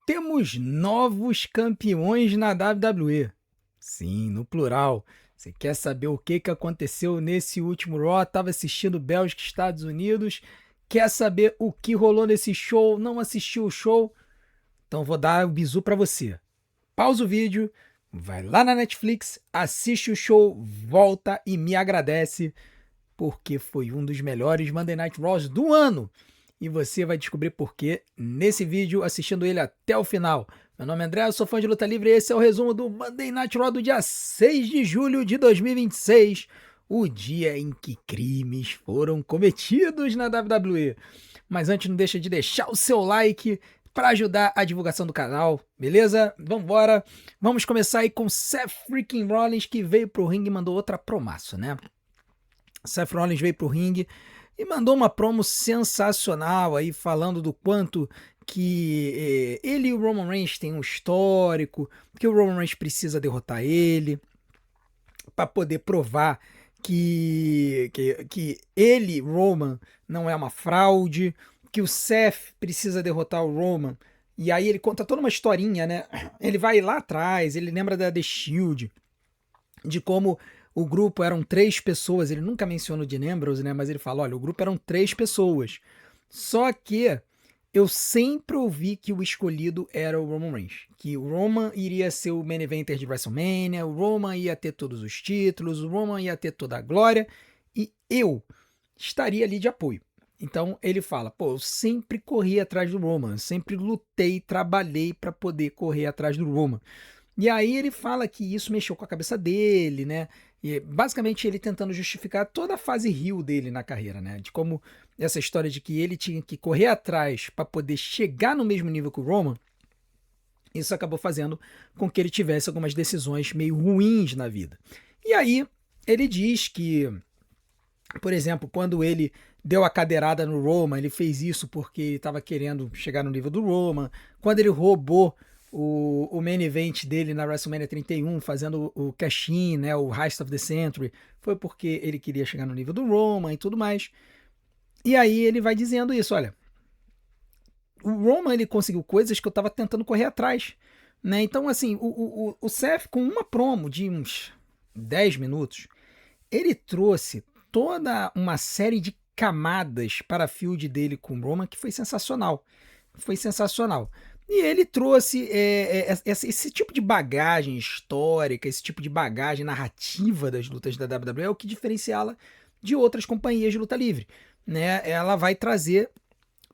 Temos novos campeões na WWE. Sim, no plural. Você quer saber o que aconteceu nesse último Raw? Estava assistindo Bélgica e Estados Unidos. Quer saber o que rolou nesse show? Não assistiu o show? Então vou dar o bizu para você. Pausa o vídeo, vai lá na Netflix, assiste o show, volta e me agradece, porque foi um dos melhores Monday Night Raws do ano. E você vai descobrir por quê nesse vídeo, assistindo ele até o final. Meu nome é André, eu sou fã de luta livre e esse é o resumo do Monday Night Raw do dia 6 de julho de 2026, o dia em que crimes foram cometidos na WWE. Mas antes, não deixa de deixar o seu like para ajudar a divulgação do canal, beleza? Vambora! Vamos começar aí com Seth freaking Rollins, que veio pro ringue e mandou outra promaço, né? Seth Rollins veio pro ringue e mandou uma promo sensacional aí, falando do quanto que ele e o Roman Reigns têm um histórico, que o Roman Reigns precisa derrotar ele para poder provar que ele, Roman, não é uma fraude, que o Seth precisa derrotar o Roman. E aí ele conta toda uma historinha, né? Ele vai lá atrás, ele lembra da The Shield, de como o grupo eram 3 pessoas. Ele nunca menciona o Dean Ambrose, né? Mas ele fala, olha, o grupo eram 3 pessoas. Só que eu sempre ouvi que o escolhido era o Roman Reigns, que o Roman iria ser o main eventer de WrestleMania, o Roman ia ter todos os títulos, o Roman ia ter toda a glória, e eu estaria ali de apoio. Então ele fala, pô, eu sempre corri atrás do Roman, sempre lutei, trabalhei para poder correr atrás do Roman. E aí ele fala que isso mexeu com a cabeça dele, né? E basicamente ele tentando justificar toda a fase heel dele na carreira, né? De como essa história de que ele tinha que correr atrás para poder chegar no mesmo nível que o Roman, isso acabou fazendo com que ele tivesse algumas decisões meio ruins na vida. E aí ele diz que, por exemplo, quando ele deu a cadeirada no Roman, ele fez isso porque estava querendo chegar no nível do Roman. Quando ele roubou o main event dele na WrestleMania 31, fazendo o cash-in, né, o Heist of the Century, foi porque ele queria chegar no nível do Roman e tudo mais. E aí ele vai dizendo isso, olha, o Roman ele conseguiu coisas que eu estava tentando correr atrás, né? Então, assim, o Seth, com uma promo de uns 10 minutos, ele trouxe toda uma série de camadas para a feud dele com o Roman que foi sensacional. Foi sensacional. E ele trouxe esse tipo de bagagem histórica, esse tipo de bagagem narrativa das lutas da WWE, é o que diferenciá-la de outras companhias de luta livre, né? Ela vai trazer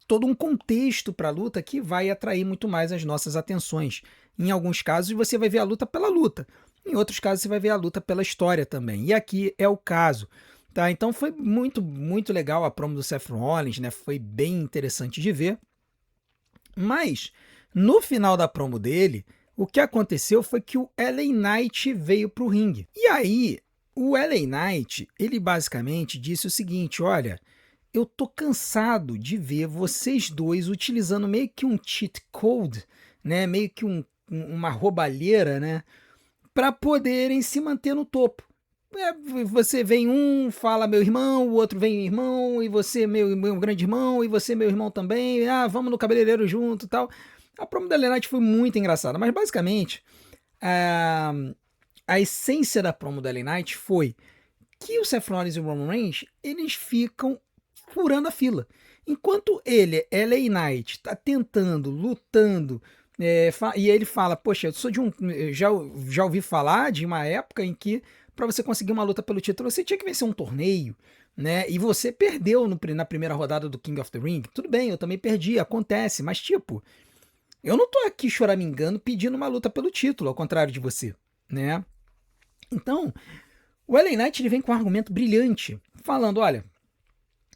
todo um contexto para a luta que vai atrair muito mais as nossas atenções. Em alguns casos você vai ver a luta pela luta, em outros casos você vai ver a luta pela história também. E aqui é o caso. Tá? Então foi muito legal a promo do Seth Rollins, né? Foi bem interessante de ver. Mas no final da promo dele, o que aconteceu foi que o LA Knight veio para o ringue. E aí, o LA Knight, ele basicamente disse o seguinte, olha, eu tô cansado de ver vocês dois utilizando meio que um cheat code, né? Meio que uma roubalheira, né? Para poderem se manter no topo. Você vem fala meu irmão, o outro vem irmão, e você meu grande irmão, e você meu irmão também, vamos no cabeleireiro junto e tal. A promo da LA Knight foi muito engraçada, mas basicamente a essência da promo da LA Knight foi que o Seth Rollins e o Roman Reigns, eles ficam furando a fila. Enquanto ele, LA Knight, tá tentando, lutando, e ele fala, poxa, eu sou de um. Já ouvi falar de uma época em que, para você conseguir uma luta pelo título, você tinha que vencer um torneio, né? E você perdeu na primeira rodada do King of the Ring. Tudo bem, eu também perdi, acontece, mas tipo, eu não tô aqui choramingando pedindo uma luta pelo título, ao contrário de você, né? Então, o LA Knight ele vem com um argumento brilhante, falando, olha,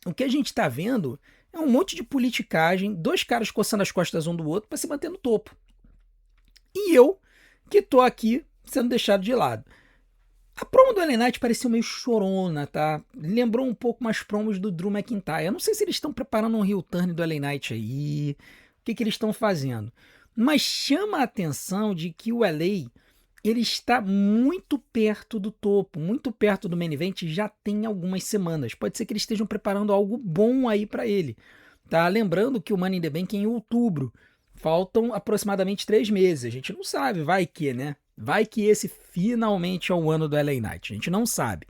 o que a gente está vendo é um monte de politicagem, 2 caras coçando as costas um do outro para se manter no topo. E eu, que tô aqui sendo deixado de lado. A promo do LA Knight pareceu meio chorona, tá? Lembrou um pouco mais promos do Drew McIntyre. Eu não sei se eles estão preparando um heel turn do LA Knight aí, o que eles estão fazendo. Mas chama a atenção de que o LA ele está muito perto do topo, muito perto do main event, já tem algumas semanas. Pode ser que eles estejam preparando algo bom aí para ele. Tá? Lembrando que o Money in the Bank é em outubro. Faltam aproximadamente 3 meses. A gente não sabe, vai que, né? Vai que esse finalmente é o ano do LA Knight. A gente não sabe.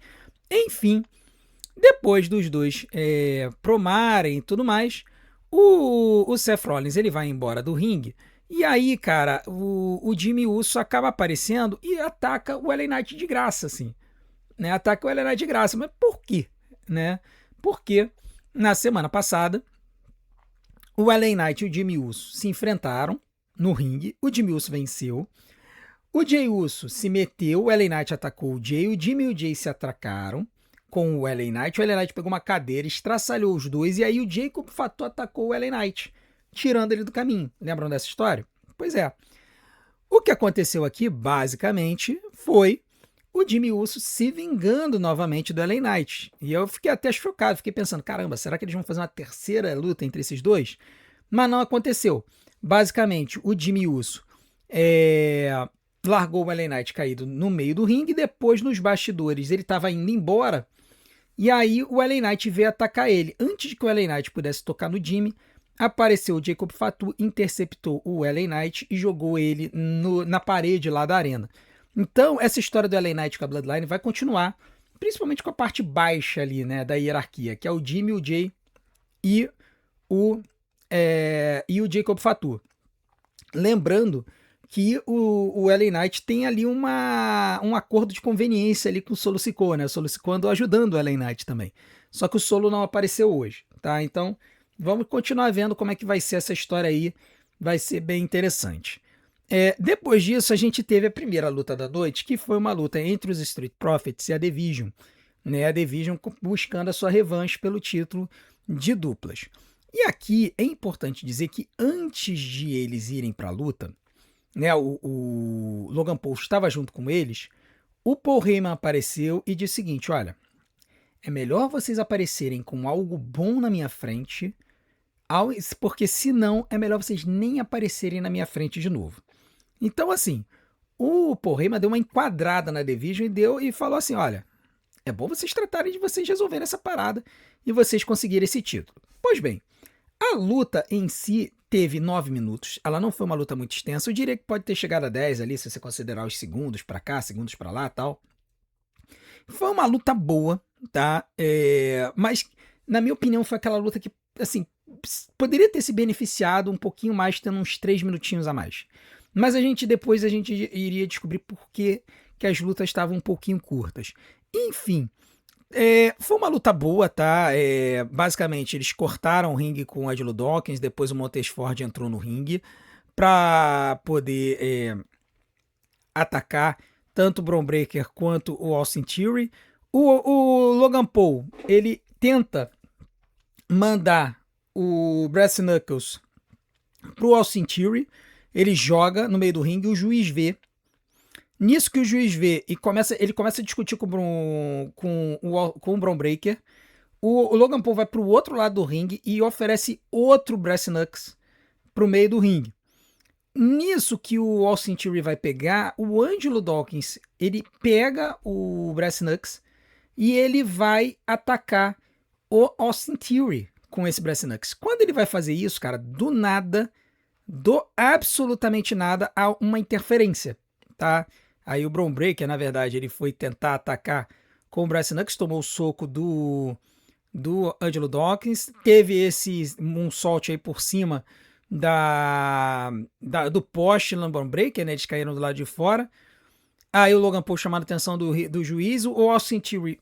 Enfim, depois dos dois promarem e tudo mais, o Seth Rollins ele vai embora do ringue. E aí, cara, o Jimmy Uso acaba aparecendo e ataca o LA Knight de graça, assim. Né? Ataca o LA Knight de graça. Mas por quê? Né? Porque na semana passada, o LA Knight e o Jimmy Uso se enfrentaram no ringue. O Jimmy Uso venceu. O Jey Uso se meteu, o LA Knight atacou o Jey, o Jimmy e o Jey se atracaram com o LA Knight. O LA Knight pegou uma cadeira, estraçalhou os dois, e aí o Jacob Fatu atacou o LA Knight, tirando ele do caminho. Lembram dessa história? Pois é. O que aconteceu aqui, basicamente, foi o Jimmy Uso se vingando novamente do LA Knight. E eu fiquei até chocado, fiquei pensando, caramba, será que eles vão fazer uma terceira luta entre esses dois? Mas não aconteceu. Basicamente, o Jimmy Uso largou o LA Knight caído no meio do ringue, depois nos bastidores ele estava indo embora, e aí o LA Knight veio atacar ele. Antes de que o LA Knight pudesse tocar no Jimmy, apareceu o Jacob Fatu, interceptou o LA Knight e jogou ele na parede lá da arena. Então, essa história do LA Knight com a Bloodline vai continuar, principalmente com a parte baixa ali, né, da hierarquia, que é o Jimmy, o Jay e o Jacob Fatu. Lembrando que o LA Knight tem ali um acordo de conveniência ali com o Solo Sikoa, né? O Solo Sikoa andou ajudando o LA Knight também. Só que o Solo não apareceu hoje, tá? Então, vamos continuar vendo como é que vai ser essa história aí. Vai ser bem interessante. Depois disso, a gente teve a primeira luta da noite, que foi uma luta entre os Street Profits e a Division. Né? A Division buscando a sua revanche pelo título de duplas. E aqui é importante dizer que antes de eles irem para a luta, né, o Logan Paul estava junto com eles, o Paul Heyman apareceu e disse o seguinte, olha, é melhor vocês aparecerem com algo bom na minha frente, porque senão é melhor vocês nem aparecerem na minha frente de novo. Então assim, o Paul Heyman deu uma enquadrada na Division e falou assim, olha, é bom vocês tratarem de vocês resolverem essa parada e vocês conseguirem esse título. Pois bem, a luta em si teve 9 minutos, ela não foi uma luta muito extensa, eu diria que pode ter chegado a 10 ali, se você considerar os segundos pra cá, segundos pra lá e tal. Foi uma luta boa, tá? Mas, na minha opinião, foi aquela luta que, assim, poderia ter se beneficiado um pouquinho mais, tendo uns 3 minutinhos a mais. Mas depois a gente iria descobrir por que as lutas estavam um pouquinho curtas. Enfim, foi uma luta boa, tá? Basicamente, eles cortaram o ringue com o Angelo Dawkins, depois o Montez Ford entrou no ringue para poder atacar tanto o Bron Breakker quanto o Austin Theory. O Logan Paul, ele tenta mandar o Brass Knuckles pro Austin Theory, ele joga no meio do ringue, o juiz vê. Nisso que o juiz vê e ele começa a discutir com o Bron Breakker, o Logan Paul vai pro outro lado do ringue e oferece outro Brass Knuckles pro meio do ringue. Nisso que o Austin Theory vai pegar, o Angelo Dawkins, ele pega o Brass Knuckles e ele vai atacar o Austin Theory com esse Brass Knuckles. Quando ele vai fazer isso, cara, do nada, do absolutamente nada, há uma interferência, tá? Aí o Bron Breakker, na verdade, ele foi tentar atacar com o Brass Knuckles, tomou o soco do Angelo Dawkins, teve esse moonsault aí por cima do poste do Bron Breakker, né? Eles caíram do lado de fora. Aí o Logan Paul chamando a atenção do juiz, o Austin Theory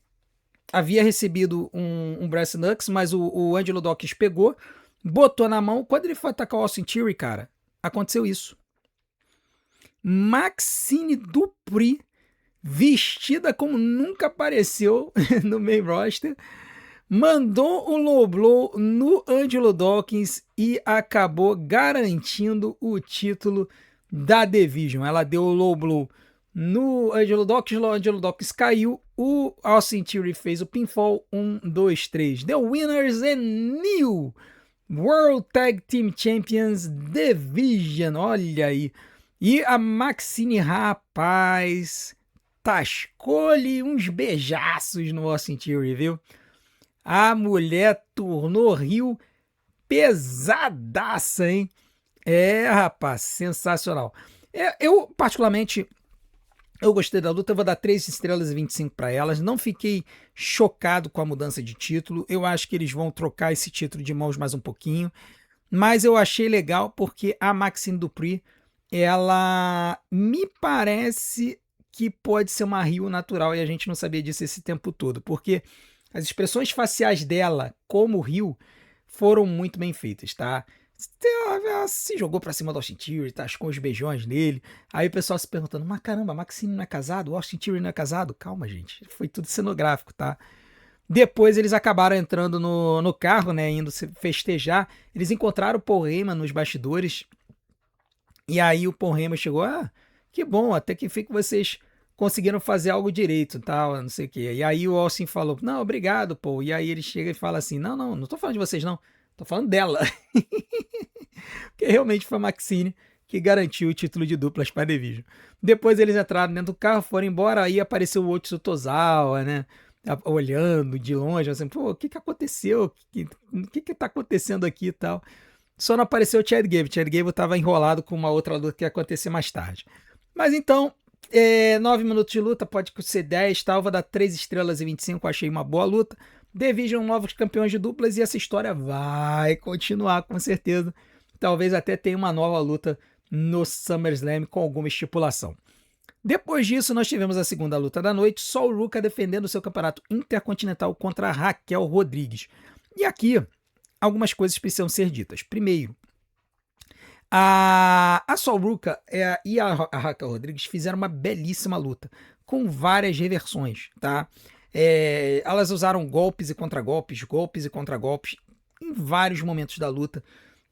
havia recebido um Brass Knuckles, mas o Angelo Dawkins pegou, botou na mão. Quando ele foi atacar o Austin Theory, cara, aconteceu isso. Maxine Dupri, vestida como nunca apareceu no main roster, mandou um low blow no Angelo Dawkins e acabou garantindo o título da Division. Ela deu o low blow no Angelo Dawkins, o Angelo Dawkins caiu, o Austin Theory fez o pinfall, 1, 2, 3. The winners and new World Tag Team Champions Division, olha aí. E a Maxine, rapaz, tascou-lhe uns beijaços no Austin Theory, viu? A mulher tornou Rio pesadaça, hein? É, rapaz, sensacional. Eu, particularmente, eu gostei da luta, eu vou dar 3 estrelas e 25 para elas. Não fiquei chocado com a mudança de título. Eu acho que eles vão trocar esse título de mãos mais um pouquinho. Mas eu achei legal porque a Maxine Dupri, ela me parece que pode ser uma Rio natural e a gente não sabia disso esse tempo todo. Porque as expressões faciais dela, como Rio, foram muito bem feitas, tá? Ela se jogou pra cima do Austin Theory, tascou os beijões nele. Aí o pessoal se perguntando: mas caramba, Maxine não é casado? O Austin Theory não é casado? Calma, gente. Foi tudo cenográfico, tá? Depois eles acabaram entrando no carro, né? Indo festejar. Eles encontraram o Paul Heyman nos bastidores. E aí o Paul Heyman chegou: ah, que bom, até que enfim que vocês conseguiram fazer algo direito, tal, não sei o quê. E aí o Austin falou: não, obrigado, Paul. E aí ele chega e fala assim: não, não, não tô falando de vocês, não. Tô falando dela. Porque realmente foi a Maxine que garantiu o título de duplas para a Division. Depois eles entraram dentro do carro, foram embora, aí apareceu o Otsu Tozawa, né? Olhando de longe, assim, pô, o que que aconteceu? O que tá acontecendo aqui e tal? Só não apareceu o Chad Gable. Chad Gable tava enrolado com uma outra luta que ia acontecer mais tarde. Mas então, 9 minutos de luta, pode ser 10, tal. Vou dar 3 estrelas e 25, achei uma boa luta. Division novos campeões de duplas e essa história vai continuar com certeza. Talvez até tenha uma nova luta no SummerSlam com alguma estipulação. Depois disso, nós tivemos a segunda luta da noite, Sol Ruka defendendo seu campeonato intercontinental contra Raquel Rodrigues. E aqui, algumas coisas precisam ser ditas. Primeiro, a Sol Ruka e a Raquel Rodrigues fizeram uma belíssima luta, com várias reversões, tá? Elas usaram golpes e contragolpes, golpes e contragolpes em vários momentos da luta.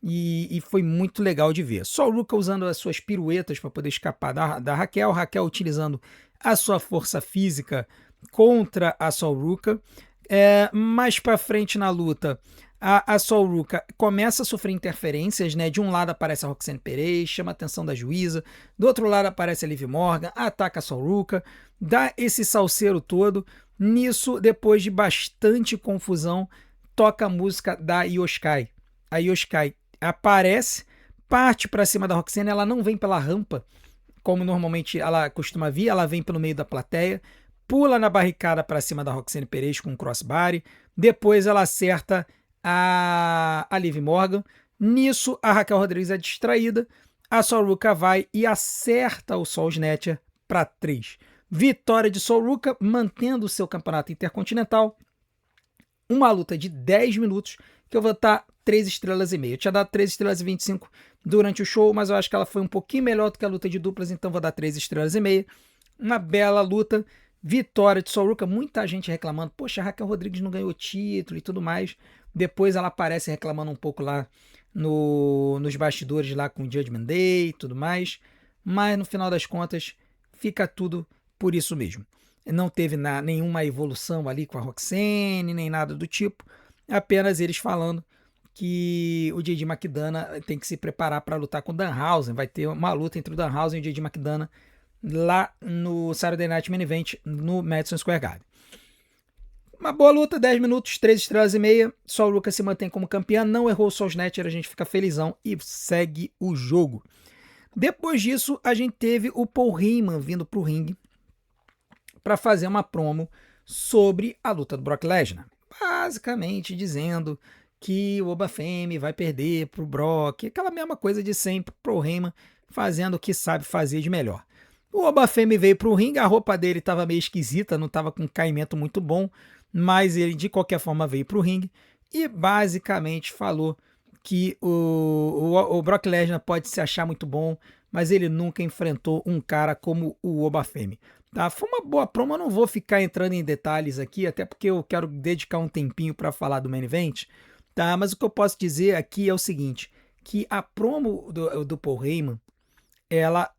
E foi muito legal de ver. Só o Ruka usando as suas piruetas para poder escapar da Raquel. Raquel utilizando a sua força física contra a Sol Ruka. Mais para frente na luta, a Sol Ruka começa a sofrer interferências, né? De um lado aparece a Roxane Perez, chama a atenção da juíza. Do outro lado aparece a Liv Morgan, ataca a Sol Ruka, dá esse salseiro todo. Nisso, depois de bastante confusão, toca a música da Io Sky. A Io Sky aparece, parte para cima da Roxane, ela não vem pela rampa, como normalmente ela costuma vir, ela vem pelo meio da plateia, pula na barricada para cima da Roxane Perez com um crossbody, depois ela acerta a Liv Morgan. Nisso, a Raquel Rodrigues é distraída, a Sol Ruka vai e acerta o Soul Snatcher para 3. Vitória de Sol Ruka, mantendo o seu campeonato intercontinental. Uma luta de 10 minutos, que eu vou estar 3 estrelas e meia. Eu tinha dado 3 estrelas e 25 durante o show, mas eu acho que ela foi um pouquinho melhor do que a luta de duplas, então vou dar 3 estrelas e meia. Uma bela luta, vitória de Sol Ruka, muita gente reclamando, poxa, a Raquel Rodrigues não ganhou título e tudo mais. Depois ela aparece reclamando um pouco lá nos bastidores lá com o Judgment Day e tudo mais, mas no final das contas fica tudo por isso mesmo. Não teve nenhuma evolução ali com a Roxane, nem nada do tipo, apenas eles falando que o JD McDonough tem que se preparar para lutar com o Danhausen. Vai ter uma luta entre o Danhausen e o JD McDonough lá no Saturday Night Main Event no Madison Square Garden. Uma boa luta, 10 minutos, 3 estrelas e meia. Sol Ruka se mantém como campeã, não errou o Soul Snatcher, a gente fica felizão e segue o jogo. Depois disso, a gente teve o Paul Heyman vindo pro ringue para fazer uma promo sobre a luta do Brock Lesnar. Basicamente dizendo que o Obafemi vai perder pro Brock, aquela mesma coisa de sempre, pro Heyman fazendo o que sabe fazer de melhor. O Obafemi veio pro ringue, a roupa dele estava meio esquisita, não estava com um caimento muito bom, mas ele de qualquer forma veio pro ringue e basicamente falou que o Brock Lesnar pode se achar muito bom, mas ele nunca enfrentou um cara como o Obafemi. Tá? Foi uma boa promo, eu não vou ficar entrando em detalhes aqui, até porque eu quero dedicar um tempinho para falar do main event, tá? Mas o que eu posso dizer aqui é o seguinte, que a promo do Paul Heyman, ela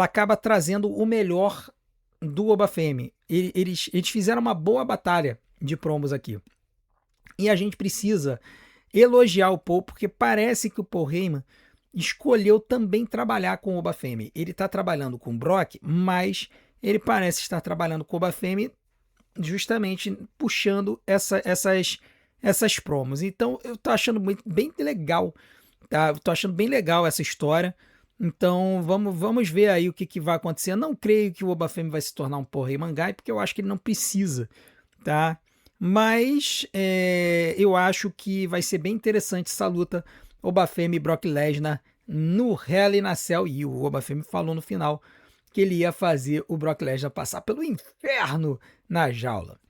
acaba trazendo o melhor do Obafemi. Eles fizeram uma boa batalha de promos aqui. E a gente precisa elogiar o Paul, porque parece que o Paul Heyman escolheu também trabalhar com o Obafemi. Ele está trabalhando com o Brock, mas ele parece estar trabalhando com o Obafemi justamente puxando essas promos. Então eu tô achando bem legal tá? Eu tô achando bem legal essa história. Então vamos ver aí o que vai acontecer. Eu não creio que o Obafemi vai se tornar um Porrei Mangai, porque eu acho que ele não precisa, tá? Mas eu acho que vai ser bem interessante essa luta Obafemi e Brock Lesnar no Hell in a Cell. E o Obafemi falou no final que ele ia fazer o Brock Lesnar passar pelo inferno na jaula.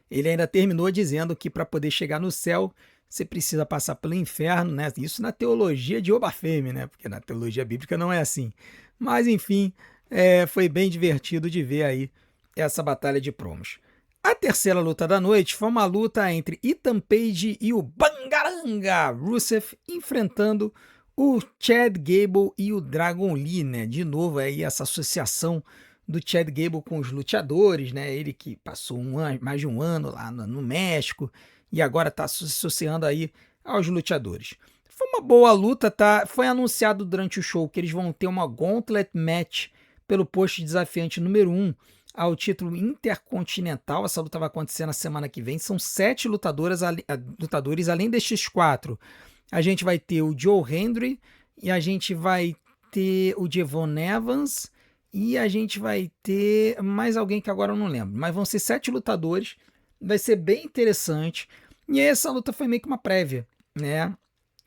Ele ainda terminou dizendo que para poder chegar no céu, você precisa passar pelo inferno, né? Isso na teologia de Obafemi, né? Porque na teologia bíblica não é assim. Mas enfim, foi bem divertido de ver aí essa batalha de promos. A terceira luta da noite foi uma luta entre Ethan Page e o Bangaranga Rusev enfrentando o Chad Gable e o Dragon Lee, né? De novo aí essa associação do Chad Gable com os luteadores, né? Ele que passou mais de um ano lá no México e agora está se associando aí aos luteadores. Foi uma boa luta, tá? Foi anunciado durante o show que eles vão ter uma Gauntlet Match pelo posto desafiante número 1 ao título intercontinental. Essa luta vai acontecer na semana que vem. São 7 lutadores, além destes 4. A gente vai ter o Joe Hendry e a gente vai ter o Devon Evans e a gente vai ter mais alguém que agora eu não lembro. Mas vão ser 7 lutadores. Vai ser bem interessante. E essa luta foi meio que uma prévia, né?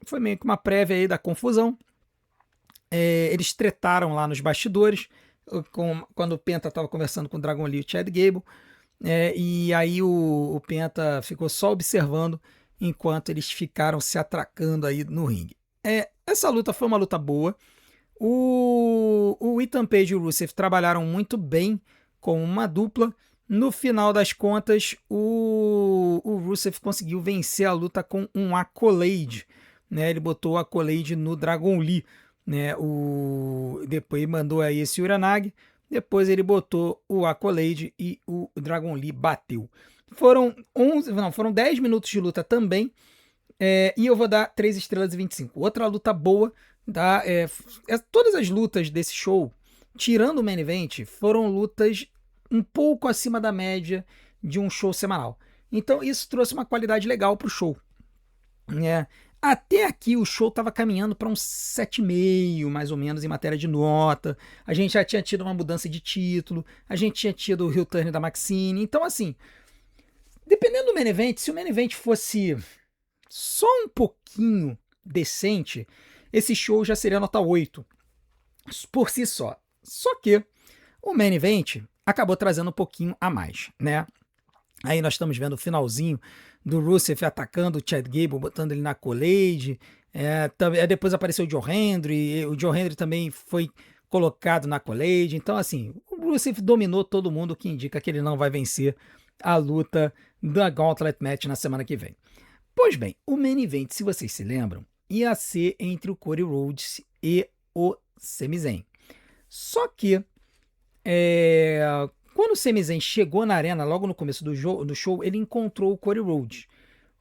Foi meio que uma prévia aí da confusão. Eles tretaram lá nos bastidores, quando o Penta estava conversando com o Dragon Lee e o Chad Gable. E aí o Penta ficou só observando enquanto eles ficaram se atracando aí no ringue. Essa luta foi uma luta boa. O Ethan Page e o Rusev trabalharam muito bem com uma dupla. No final das contas, o Rusev conseguiu vencer a luta com um Accolade, né? Ele botou o Accolade no Dragon Lee, né? Depois mandou aí esse Uranage, depois ele botou o Accolade e o Dragon Lee bateu. Foram 10 minutos de luta também, e eu vou dar 3 estrelas e 25. Outra luta boa, tá? Todas as lutas desse show, tirando o main event, foram lutas um pouco acima da média de um show semanal. Então isso trouxe uma qualidade legal pro show, né? Até aqui o show estava caminhando para um 7,5 mais ou menos em matéria de nota. A gente já tinha tido uma mudança de título, a gente tinha tido o heel turn da Maxine. Então assim, dependendo do main event, se o main event fosse só um pouquinho decente, esse show já seria nota 8 por si só. Só que o main event acabou trazendo um pouquinho a mais, né? Aí nós estamos vendo o finalzinho do Rusev atacando o Chad Gable, botando ele na Accolade. Depois apareceu o Joe Hendry, o Joe Hendry também foi colocado na Accolade. Então, assim, o Rusev dominou todo mundo, o que indica que ele não vai vencer a luta da Gauntlet Match na semana que vem. Pois bem, o main event, se vocês se lembram, ia ser entre o Cody Rhodes e o Sami Zayn. Só que quando o Sami Zayn chegou na arena, logo no começo do show, ele encontrou o Cody Rhodes.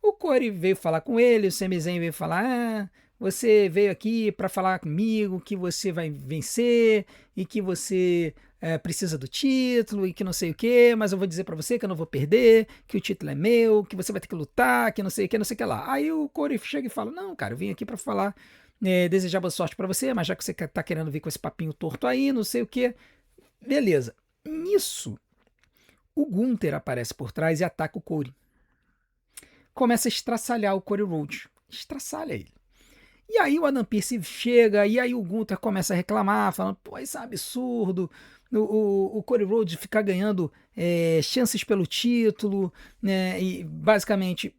O Cody veio falar com ele, o Sami Zayn veio falar, você veio aqui para falar comigo que você vai vencer e que você precisa do título e que não sei o que, mas eu vou dizer para você que eu não vou perder, que o título é meu, que você vai ter que lutar, que não sei o que, não sei o que lá. Aí o Cody chega e fala, não, cara, eu vim aqui para falar, desejar boa sorte para você, mas já que você tá querendo vir com esse papinho torto aí, não sei o que, beleza. Nisso, o Gunther aparece por trás e ataca o Cody. Começa a estraçalhar o Cody Rhodes. Estraçalha ele. E aí o Adam Pearce chega, e aí o Gunther começa a reclamar, falando, pô, isso é um absurdo, o Cody Rhodes ficar ganhando chances pelo título, né? E basicamente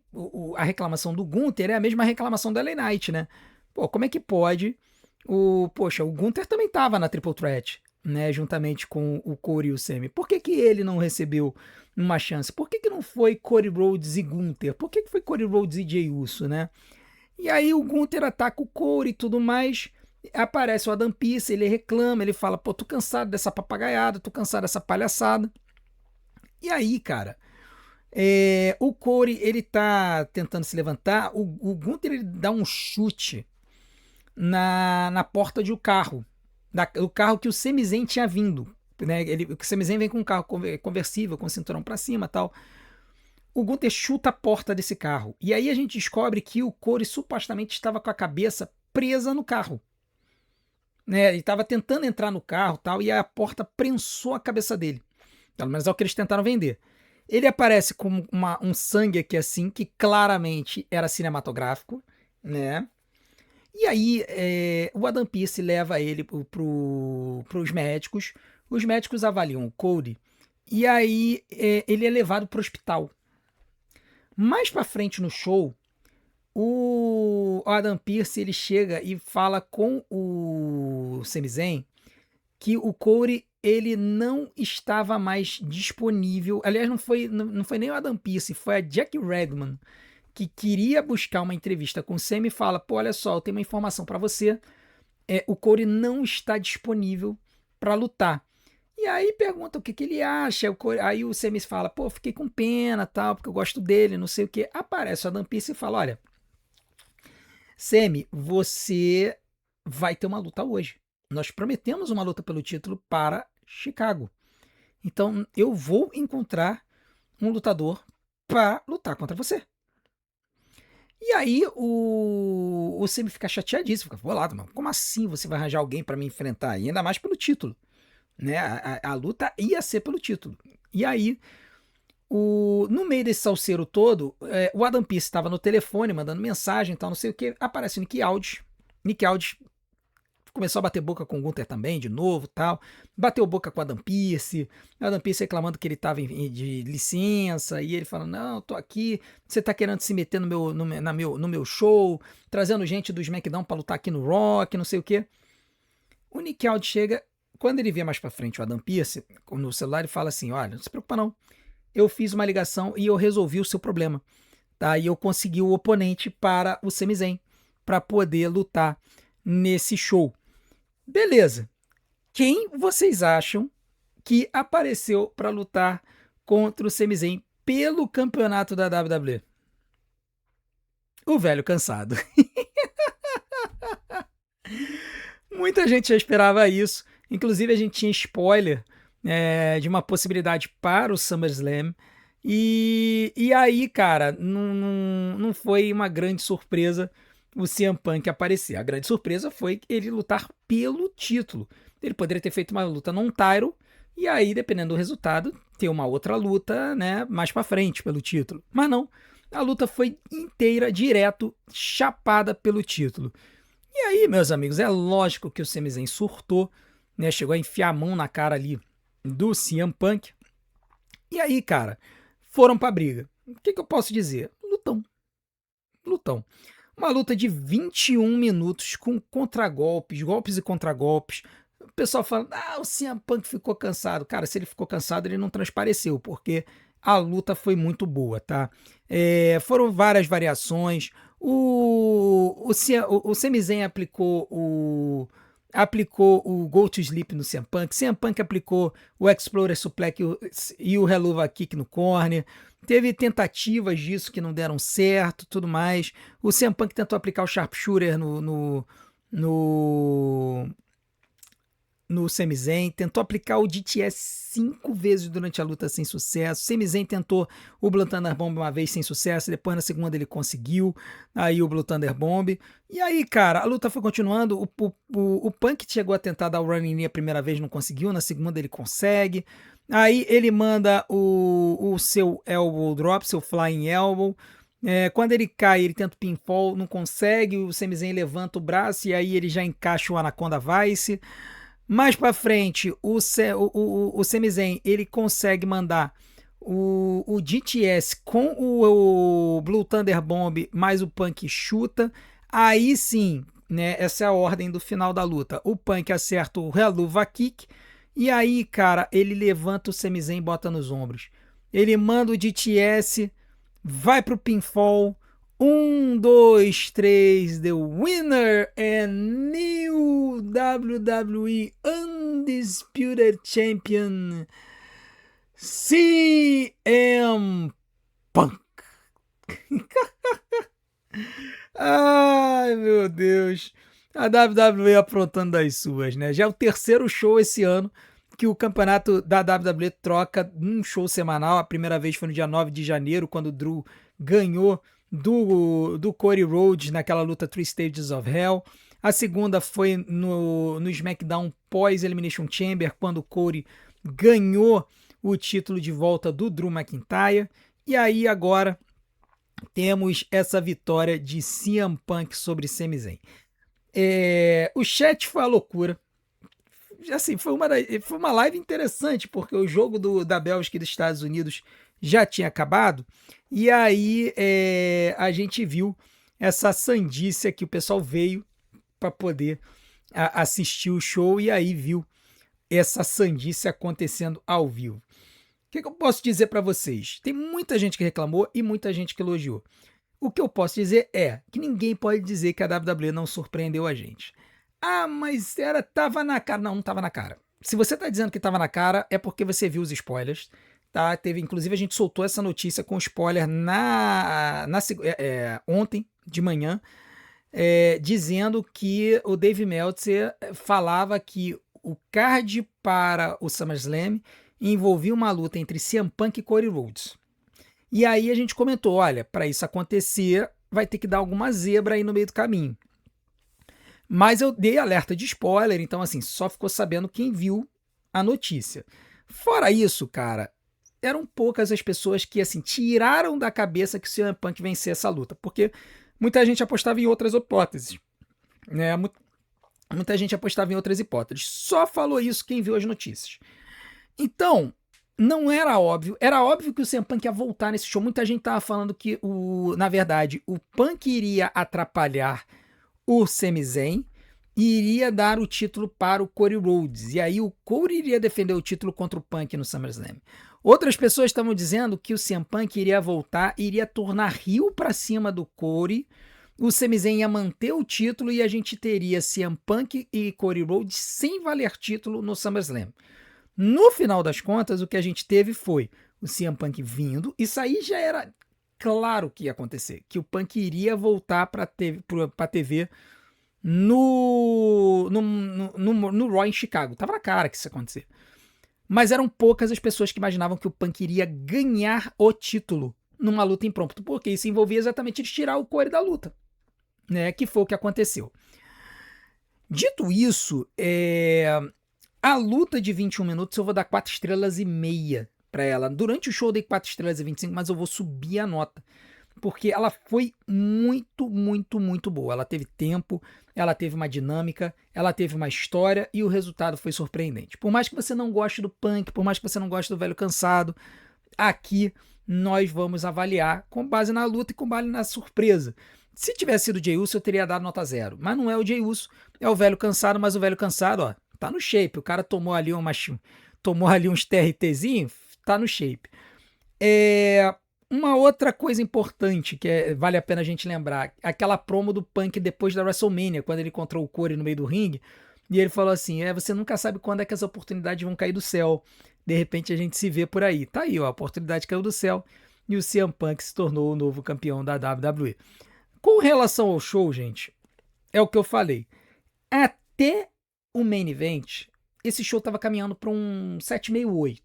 a reclamação do Gunther é a mesma reclamação da LA Knight, né? Pô, como é que pode? O Gunther também estava na Triple Threat, né, juntamente com o Cody e o Sami. Por que ele não recebeu uma chance? Por que não foi Cody Rhodes e Gunther? Por que foi Cody Rhodes e Jey Uso, né? E aí o Gunther ataca o Cody e tudo mais, aparece o Adam Pearce, ele reclama, ele fala, pô, tô cansado dessa papagaiada, tô cansado dessa palhaçada. E aí, cara, o Cody, ele tá tentando se levantar, o Gunther, ele dá um chute na porta de um carro, o carro que o Sami Zayn tinha vindo, né? O Sami Zayn vem com um carro conversível, com o cinturão para cima e tal. O Gunther chuta a porta desse carro. E aí a gente descobre que o Cody supostamente estava com a cabeça presa no carro, né? Ele estava tentando entrar no carro, tal, e a porta prensou a cabeça dele. Pelo menos é o que eles tentaram vender. Ele aparece com um sangue aqui assim, que claramente era cinematográfico, né? E aí o Adam Pearce leva ele pros médicos. Os médicos avaliam o Cody. E aí ele é levado pro hospital. Mais pra frente no show, o Adam Pearce ele chega e fala com o Sami Zayn que o Cody ele não estava mais disponível. Aliás, não foi nem o Adam Pearce, foi a Jack Redman que queria buscar uma entrevista com o Sami e fala: pô, olha só, eu tenho uma informação para você. O Cody não está disponível para lutar. E aí pergunta o que ele acha. Aí o Sami fala: pô, fiquei com pena, tal, porque eu gosto dele, não sei o que. Aparece o Adam Pearce e fala: olha, Sami, você vai ter uma luta hoje. Nós prometemos uma luta pelo título para Chicago. Então eu vou encontrar um lutador para lutar contra você. E aí o Sami fica chateadíssimo, fica bolado, mano. Como assim você vai arranjar alguém para me enfrentar? E ainda mais pelo título, né? A luta ia ser pelo título. E aí, no meio desse salseiro todo, o Adam Pearce estava no telefone mandando mensagem e tal, não sei o que. Aparece o Nick Aldis. Nick Aldis começou a bater boca com o Gunther também, de novo, tal. Bateu boca com o Adam Pearce. O Adam Pearce reclamando que ele estava de licença. E ele falando: não, tô aqui. Você tá querendo se meter no meu show, trazendo gente do SmackDown pra lutar aqui no Rock, não sei o quê. O Nick Aldis chega. Quando ele vê mais pra frente o Adam Pearce no celular, ele fala assim: olha, não se preocupa não. Eu fiz uma ligação e eu resolvi o seu problema. Tá? E eu consegui o oponente para o Sami Zayn, para poder lutar nesse show. Beleza. Quem vocês acham que apareceu para lutar contra o Sami Zayn pelo campeonato da WWE? O velho cansado. Muita gente já esperava isso. Inclusive, a gente tinha spoiler de uma possibilidade para o SummerSlam. E aí, cara, não foi uma grande surpresa o CM Punk aparecer. A grande surpresa foi ele lutar pelo título. Ele poderia ter feito uma luta non-title e aí, dependendo do resultado, ter uma outra luta, né, mais pra frente pelo título. Mas não, a luta foi inteira, direto, chapada pelo título. E aí, meus amigos, é lógico que o Sami Zayn surtou, né, chegou a enfiar a mão na cara ali do CM Punk. E aí, cara, foram pra briga. O que eu posso dizer? Lutão. Uma luta de 21 minutos com contragolpes, golpes e contragolpes. O pessoal fala: o CM Punk ficou cansado. Cara, se ele ficou cansado, ele não transpareceu, porque a luta foi muito boa, tá? Foram várias variações. O Sami Zayn aplicou o Go to Sleep no CM Punk. CM Punk aplicou o Explorer Suplex e o Helluva Kick no corner. Teve tentativas disso que não deram certo, tudo mais. O CM Punk tentou aplicar o Sharpshooter no Sami Zayn, tentou aplicar o DTS 5 vezes durante a luta sem sucesso. Sami Zayn tentou o Blue Thunder Bomb uma vez sem sucesso, depois na segunda ele conseguiu aí o Blue Thunder Bomb. E aí, cara, a luta foi continuando. O Punk chegou a tentar dar o Running Knee a primeira vez, não conseguiu, na segunda ele consegue. Aí ele manda o seu Elbow Drop, seu Flying Elbow. Quando ele cai, ele tenta o pinfall, não consegue. O Sami Zayn levanta o braço e aí ele já encaixa o Anaconda Vice. Mais pra frente, o Sami Zayn, ele consegue mandar o DTS com o Blue Thunder Bomb, mais o Punk chuta. Aí sim, né, essa é a ordem do final da luta. O Punk acerta o Helluva Kick. E aí, cara, ele levanta o Sami Zayn e bota nos ombros. Ele manda o DTS, vai pro pinfall. 1, 2, 3, the winner and new WWE Undisputed Champion, CM Punk. Ai, meu Deus. A WWE aprontando das suas, né? Já é o terceiro show esse ano que o campeonato da WWE troca num show semanal. A primeira vez foi no dia 9 de janeiro, quando o Drew ganhou do Cody Rhodes naquela luta Three Stages of Hell. A segunda foi no SmackDown pós-Elimination Chamber, quando o Cody ganhou o título de volta do Drew McIntyre. E aí agora temos essa vitória de CM Punk sobre Sami Zayn. O chat foi a loucura. Assim, foi uma live interessante, porque o jogo da Bélgica e dos Estados Unidos já tinha acabado, e aí a gente viu essa sandice que o pessoal veio para poder assistir o show, e aí viu essa sandice acontecendo ao vivo. O que eu posso dizer para vocês? Tem muita gente que reclamou e muita gente que elogiou. O que eu posso dizer é que ninguém pode dizer que a WWE não surpreendeu a gente. Ah, mas tava na cara. Não tava na cara. Se você tá dizendo que tava na cara, é porque você viu os spoilers, tá? Inclusive a gente soltou essa notícia com spoiler ontem de manhã, dizendo que o Dave Meltzer falava que o card para o SummerSlam envolvia uma luta entre CM Punk e Cody Rhodes. E aí a gente comentou, olha, para isso acontecer, vai ter que dar alguma zebra aí no meio do caminho. Mas eu dei alerta de spoiler, então assim, só ficou sabendo quem viu a notícia. Fora isso, cara, eram poucas as pessoas que assim tiraram da cabeça que o CM Punk vencia essa luta, porque muita gente apostava em outras hipóteses, né? Muita gente apostava em outras hipóteses. Só falou isso quem viu as notícias. Então, não era óbvio. Era óbvio que o CM Punk ia voltar nesse show. Muita gente tava falando que, na verdade, o Punk iria atrapalhar o Sami Zayn e iria dar o título para o Cody Rhodes. E aí o Cody iria defender o título contra o Punk no SummerSlam. Outras pessoas estavam dizendo que o CM Punk iria voltar, iria tornar heel para cima do Cody. O Sami Zayn ia manter o título e a gente teria CM Punk e Cody Rhodes sem valer título no SummerSlam. No final das contas, o que a gente teve foi o CM Punk vindo. Isso aí já era claro que ia acontecer, que o Punk iria voltar para a TV no Raw em Chicago. Tava na cara que isso ia acontecer. Mas eram poucas as pessoas que imaginavam que o Punk iria ganhar o título numa luta impromptu, porque isso envolvia exatamente de tirar o Cody da luta, né? Que foi o que aconteceu. Dito isso, a luta de 21 minutos eu vou dar 4 estrelas e meia para ela. Durante o show eu dei 4 estrelas e 25, mas eu vou subir a nota, porque ela foi muito, muito, muito boa. Ela teve tempo, ela teve uma dinâmica, ela teve uma história e o resultado foi surpreendente. Por mais que você não goste do Punk, por mais que você não goste do velho cansado, aqui nós vamos avaliar com base na luta e com base na surpresa. Se tivesse sido o Jey Uso, eu teria dado nota 0. Mas não é o Jey Uso, é o velho cansado, mas o velho cansado, ó, tá no shape. O cara tomou ali uns TRTzinho, tá no shape. Uma outra coisa importante que vale a pena a gente lembrar, aquela promo do Punk depois da WrestleMania, quando ele encontrou o Cody no meio do ringue, e ele falou assim, você nunca sabe quando é que as oportunidades vão cair do céu. De repente a gente se vê por aí. Tá aí, ó, a oportunidade caiu do céu e o CM Punk se tornou o novo campeão da WWE. Com relação ao show, gente, é o que eu falei. Até o main event, esse show tava caminhando para um 7,5, 8.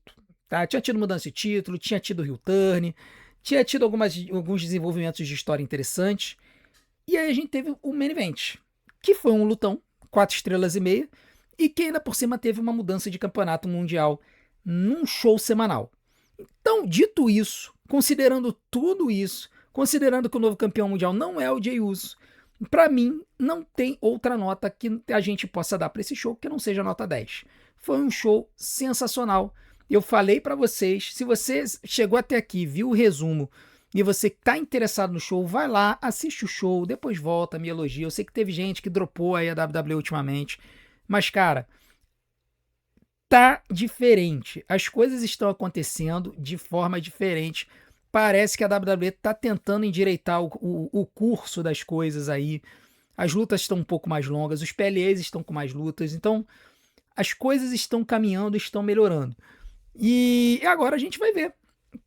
Tá? Tinha tido mudança de título, tinha tido heel turn, tinha tido alguns desenvolvimentos de história interessantes. E aí a gente teve o main event, que foi um lutão, 4 estrelas e meia, e que ainda por cima teve uma mudança de campeonato mundial num show semanal. Então, dito isso, considerando tudo isso, considerando que o novo campeão mundial não é o Jey Uso, para mim não tem outra nota que a gente possa dar para esse show que não seja nota 10. Foi um show sensacional. Eu falei para vocês, se você chegou até aqui, viu o resumo e você tá interessado no show, vai lá, assiste o show, depois volta, me elogia. Eu sei que teve gente que dropou aí a WWE ultimamente, mas cara, tá diferente. As coisas estão acontecendo de forma diferente. Parece que a WWE tá tentando endireitar o curso das coisas aí. As lutas estão um pouco mais longas, os PLEs estão com mais lutas, então as coisas estão caminhando, estão melhorando. E agora a gente vai ver,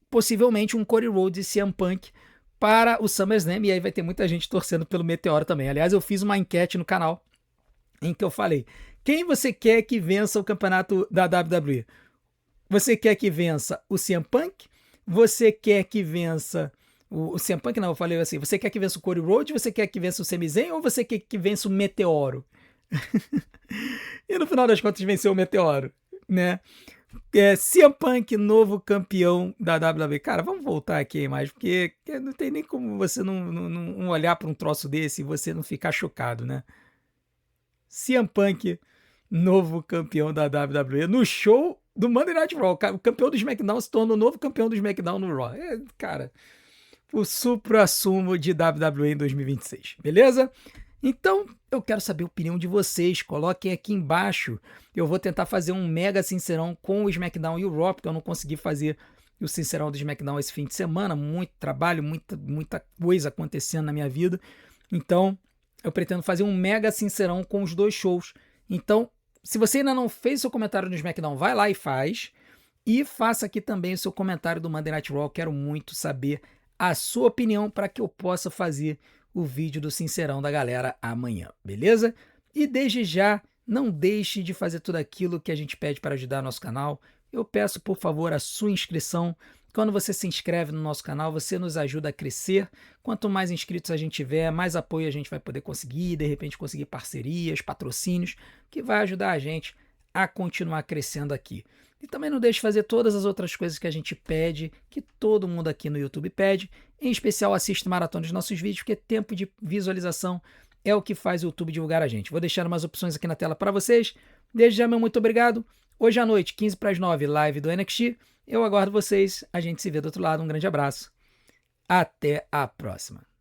possivelmente, um Cody Rhodes e CM Punk para o SummerSlam, e aí vai ter muita gente torcendo pelo Meteoro também. Aliás, eu fiz uma enquete no canal em que eu falei, quem você quer que vença o campeonato da WWE? Você quer que vença o CM Punk? Você quer que vença O CM Punk, não, eu falei assim, você quer que vença o Cody Rhodes, você quer que vença o Sami Zayn ou você quer que vença o Meteoro? E no final das contas venceu o Meteoro, né? CM Punk, novo campeão da WWE. Cara, vamos voltar aqui a imagem, porque não tem nem como você não olhar para um troço desse e você não ficar chocado, né? CM Punk, novo campeão da WWE, no show do Monday Night Raw. O campeão do SmackDown se torna o novo campeão do SmackDown no Raw. Cara, o supra-sumo de WWE em 2026, beleza? Então, eu quero saber a opinião de vocês. Coloquem aqui embaixo. Eu vou tentar fazer um mega sincerão com o SmackDown e o Raw, porque eu não consegui fazer o sincerão do SmackDown esse fim de semana. Muito trabalho, muita coisa acontecendo na minha vida. Então, eu pretendo fazer um mega sincerão com os dois shows. Então, se você ainda não fez seu comentário no SmackDown, vai lá e faz. E faça aqui também o seu comentário do Monday Night Raw. Quero muito saber a sua opinião para que eu possa fazer o vídeo do sincerão da galera amanhã, beleza? E desde já, não deixe de fazer tudo aquilo que a gente pede para ajudar nosso canal. Eu peço, por favor, a sua inscrição. Quando você se inscreve no nosso canal, você nos ajuda a crescer. Quanto mais inscritos a gente tiver, mais apoio a gente vai poder conseguir, de repente conseguir parcerias, patrocínios, que vai ajudar a gente a continuar crescendo aqui. E também não deixe de fazer todas as outras coisas que a gente pede, que todo mundo aqui no YouTube pede. Em especial, assista maratona dos nossos vídeos, porque tempo de visualização é o que faz o YouTube divulgar a gente. Vou deixar umas opções aqui na tela para vocês. Desde já, meu muito obrigado. Hoje à noite, 15 para as 9, live do NXT. Eu aguardo vocês. A gente se vê do outro lado. Um grande abraço. Até a próxima.